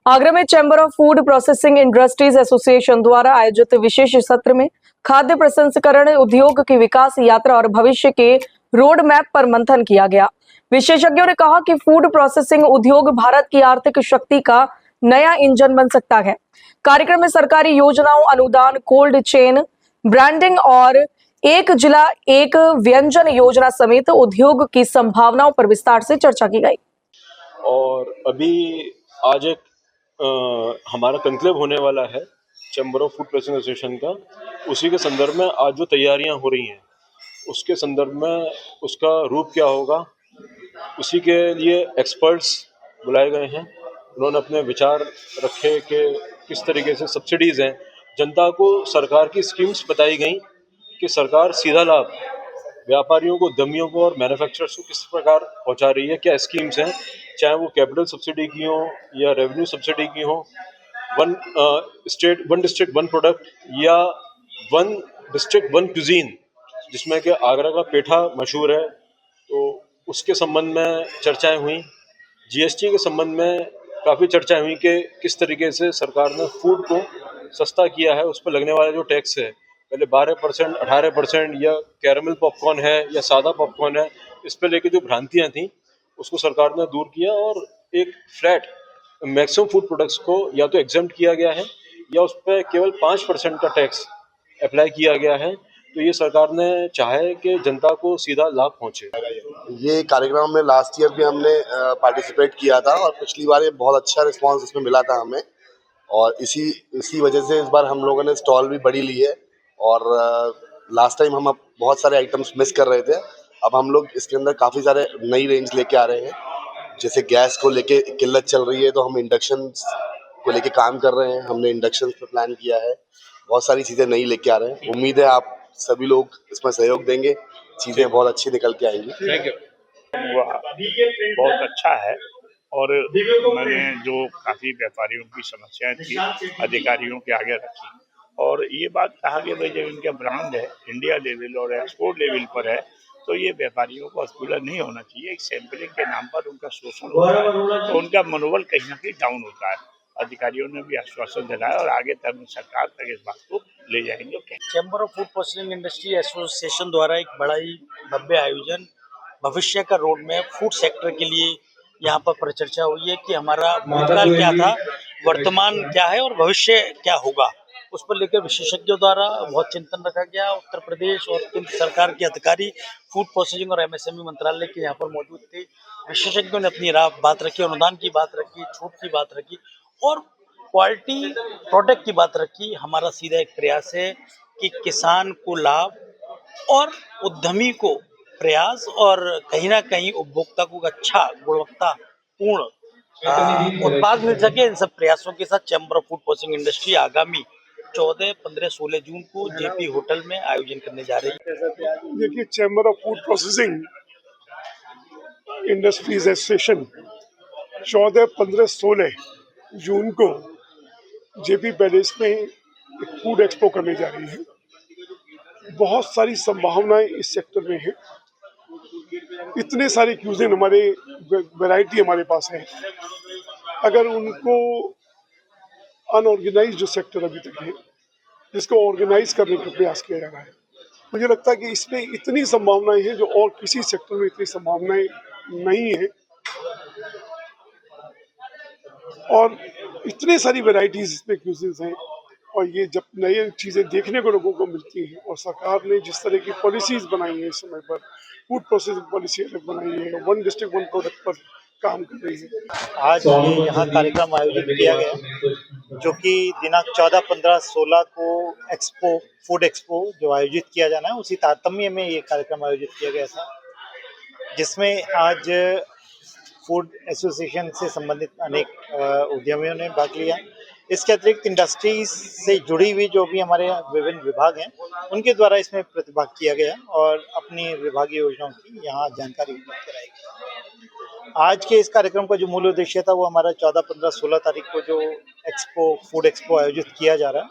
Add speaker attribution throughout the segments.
Speaker 1: आगरा में chamber of food processing industries association द्वारा आयोजित विशेष सत्र में खाद्य प्रसंस्करण उद्योग की विकास यात्रा और भविष्य के रोड मैप पर मंथन किया गया। विशेषज्ञों ने कहा कि फूड प्रोसेसिंग उद्योग भारत की आर्थिक शक्ति का नया इंजन बन सकता है। कार्यक्रम में सरकारी योजनाओं, अनुदान, कोल्ड चेन, ब्रांडिंग और एक जिला एक व्यंजन योजना समेत उद्योग की संभावनाओं पर विस्तार से चर्चा की गई।
Speaker 2: और अभी आज एक हमारा कंक्लेव होने वाला है chamber of food processing association का। उसी के संदर्भ में आज जो तैयारियां हो रही हैं उसके संदर्भ में उसका रूप क्या होगा, उसी के लिए एक्सपर्ट्स बुलाए गए हैं। उन्होंने अपने विचार रखे कि किस तरीके से सब्सिडीज़ हैं, जनता को सरकार की स्कीम्स बताई गई कि सरकार सीधा लाभ व्यापारियों को, दमियों को और मैन्युफैक्चरर्स को किस प्रकार पहुंचा रही है, क्या स्कीम्स हैं, चाहे वो कैपिटल सब्सिडी की हो या रेवेन्यू सब्सिडी की हो, one state one district one product या वन डिस्ट्रिक्ट वन क्यूजीन, जिसमें कि आगरा का पेठा मशहूर है, तो उसके संबंध में चर्चाएं हुई। जीएसटी के संबंध में काफ़ी चर्चाएं हुई कि किस तरीके से सरकार ने फूड को सस्ता किया है, उस पर लगने वाला जो टैक्स है पहले 12%, 18% या कैरामल पॉपकॉर्न है या सादा पॉपकॉर्न है, इस पर लेके जो भ्रांतियां थी उसको सरकार ने दूर किया और एक फ्लैट मैक्सिमम फूड प्रोडक्ट्स को या तो एग्जेम्प्ट किया गया है या उस पर केवल 5% का टैक्स अप्लाई किया गया है। तो ये सरकार ने चाहे कि जनता को सीधा लाभ पहुंचे।
Speaker 3: ये कार्यक्रम में लास्ट ईयर भी हमने पार्टिसिपेट किया था और पिछली बार ये बहुत अच्छा रिस्पांस इसमें मिला था हमें, और इसी वजह से इस बार हम लोगों ने स्टॉल भी बड़ी ली है। और लास्ट टाइम हम अब बहुत सारे आइटम्स मिस कर रहे थे, अब हम लोग इसके अंदर काफ़ी सारे नई रेंज लेके आ रहे हैं। जैसे गैस को लेके किल्लत चल रही है तो हम इंडक्शन को लेके काम कर रहे हैं, हमने इंडक्शन पे प्लान किया है, बहुत सारी चीज़ें नई लेके आ रहे हैं। उम्मीद है आप सभी लोग इसमें सहयोग देंगे, चीज़ें बहुत अच्छी निकल के आएंगी।
Speaker 2: Thank you.
Speaker 4: बहुत अच्छा है और मैंने जो काफ़ी व्यापारियों की समस्याएं थी अधिकारियों के आगे रखी, और ये बात कहा गया भाई जब इनका ब्रांड है इंडिया लेवल और एक्सपोर्ट लेवल पर है तो ये व्यापारियों को अस्पताल नहीं होना चाहिए। एक सैंपलिंग के नाम पर उनका शोषण होता है तो उनका मनोबल कहीं ना कहीं डाउन होता है। अधिकारियों ने भी आश्वासन दिलाया और आगे तक सरकार तक इस बात को ले जाएंगे।
Speaker 5: Chamber of food processing industry association द्वारा एक बड़ा ही भव्य आयोजन, भविष्य का रोड मैप फूड सेक्टर के लिए यहाँ पर परिचर्चा हुई है कि हमारा भूतकाल क्या था, वर्तमान क्या है और भविष्य क्या होगा, उस पर लेकर विशेषज्ञों द्वारा बहुत चिंतन रखा गया। उत्तर प्रदेश और केंद्र सरकार के अधिकारी फूड प्रोसेसिंग और एमएसएमई मंत्रालय के यहाँ पर मौजूद थे। विशेषज्ञों ने अपनी बात रखी, अनुदान की बात रखी, छूट की बात रखी और क्वालिटी प्रोडक्ट की बात रखी। हमारा सीधा एक प्रयास है कि किसान को लाभ और उद्यमी को प्रयास और कहीं ना कहीं उपभोक्ता को अच्छा गुणवत्तापूर्ण उत्पाद मिल सके। इन सब प्रयासों के साथ chamber of food processing industry आगामी 14, 15, 16 जून को जेपी होटल में आयोजन करने जा रही है।
Speaker 6: देखिए, chamber of food processing industries association 14, 15, 16 जून को जेपी पैलेस में एक फूड एक्सपो करने जा रही है। बहुत सारी संभावनाएं इस सेक्टर में हैं, इतने सारे क्यूजिन हमारे वैरायटी हमारे पास है। अगर उनको अनऑर्गेनाइज जो सेक्टर अभी तक है जिसको ऑर्गेनाइज करने का प्रयास किया जा रहा है, मुझे लगता है कि इसमें इतनी संभावनाएं हैं जो और किसी सेक्टर में इतनी संभावनाएं नहीं है, और इतने सारी वैरायटीज इसमें क्यूजिन्स हैं। और ये जब नई चीज़ें देखने को लोगों को मिलती हैं और सरकार ने जिस तरह की पॉलिसीज बनाई है इस समय पर, फूड प्रोसेसिंग पॉलिसी अलग बनाई है, वन डिस्ट्रिक्ट वन प्रोडक्ट पर काम कर रही है।
Speaker 5: आज ये यहाँ कार्यक्रम आयोजित किया गया जो कि दिनांक 14, 15, 16 को एक्सपो फूड एक्सपो जो आयोजित किया जाना है उसी तारतम्य में ये कार्यक्रम आयोजित किया गया था, जिसमें आज फूड एसोसिएशन से संबंधित अनेक उद्यमियों ने भाग लिया। इसके अतिरिक्त इंडस्ट्रीज से जुड़ी हुई जो भी हमारे विभिन्न विभाग हैं उनके द्वारा इसमें प्रतिभाग किया गया और अपनी विभागीय योजनाओं की यहाँ जानकारी उपलब्ध कराई गई। आज के इस कार्यक्रम का जो मूल उद्देश्य था वो हमारा 14, 15, 16 तारीख को जो एक्सपो फूड एक्सपो आयोजित किया जा रहा है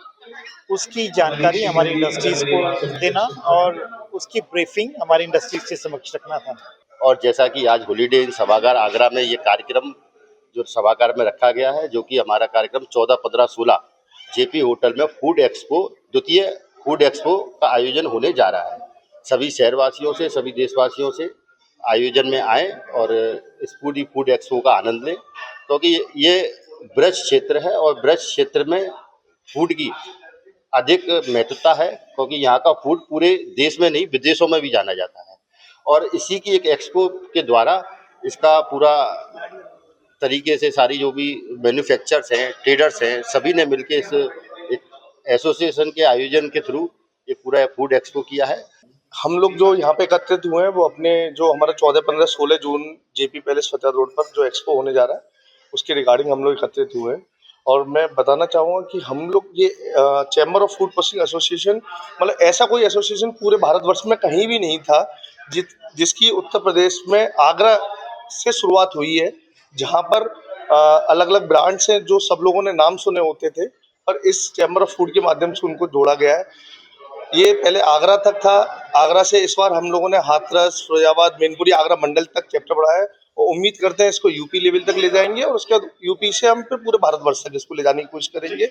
Speaker 5: उसकी जानकारी हमारी इंडस्ट्रीज को देना और उसकी ब्रीफिंग हमारी इंडस्ट्रीज के समक्ष रखना था।
Speaker 3: और जैसा कि आज हॉलीडे इन सभागार आगरा में ये कार्यक्रम
Speaker 7: जो सभागार में रखा गया है, जो कि हमारा कार्यक्रम 14, 15, 16 जेपी होटल में फूड एक्सपो, द्वितीय फूड एक्सपो का आयोजन होने जा रहा है। सभी शहरवासियों से, सभी देशवासियों से आयोजन में आए और इस पूरी फूड एक्सपो का आनंद लें, क्योंकि ये ब्रज क्षेत्र है और ब्रज क्षेत्र में फूड की अधिक महत्वता है, क्योंकि यहाँ का फूड पूरे देश में नहीं विदेशों में भी जाना जाता है। और इसी की एक एक्सपो के द्वारा इसका पूरा तरीके से सारी जो भी मैन्युफैक्चरर्स हैं, ट्रेडर्स हैं, सभी ने मिलकर इस एक एसोसिएशन के आयोजन के थ्रू ये पूरा फूड एक्सपो किया है।
Speaker 8: हम लोग जो यहाँ पे एकत्रित हुए हैं वो अपने जो हमारा 14, 15, 16 जून जेपी पैलेस फतेह रोड पर जो एक्सपो होने जा रहा है उसके रिगार्डिंग हम लोग एकत्रित हुए हैं। और मैं बताना चाहूँगा कि हम लोग ये chamber of food processing association, मतलब ऐसा कोई एसोसिएशन पूरे भारतवर्ष में कहीं भी नहीं था जिसकी उत्तर प्रदेश में आगरा से शुरुआत हुई है, जहाँ पर अलग अलग ब्रांड्स हैं जो सब लोगों ने नाम सुने होते थे, पर इस चैम्बर ऑफ फूड के माध्यम से उनको जोड़ा गया है। ये पहले आगरा तक था, आगरा से इस बार हम लोगों ने हाथरस, फिरोजाबाद, मैनपुरी, आगरा मंडल तक चैप्टर बढ़ाया है और उम्मीद करते हैं इसको यूपी लेवल तक ले जाएंगे और उसके बाद यूपी से हम फिर पूरे भारतवर्ष तक इसको ले जाने की कोशिश करेंगे।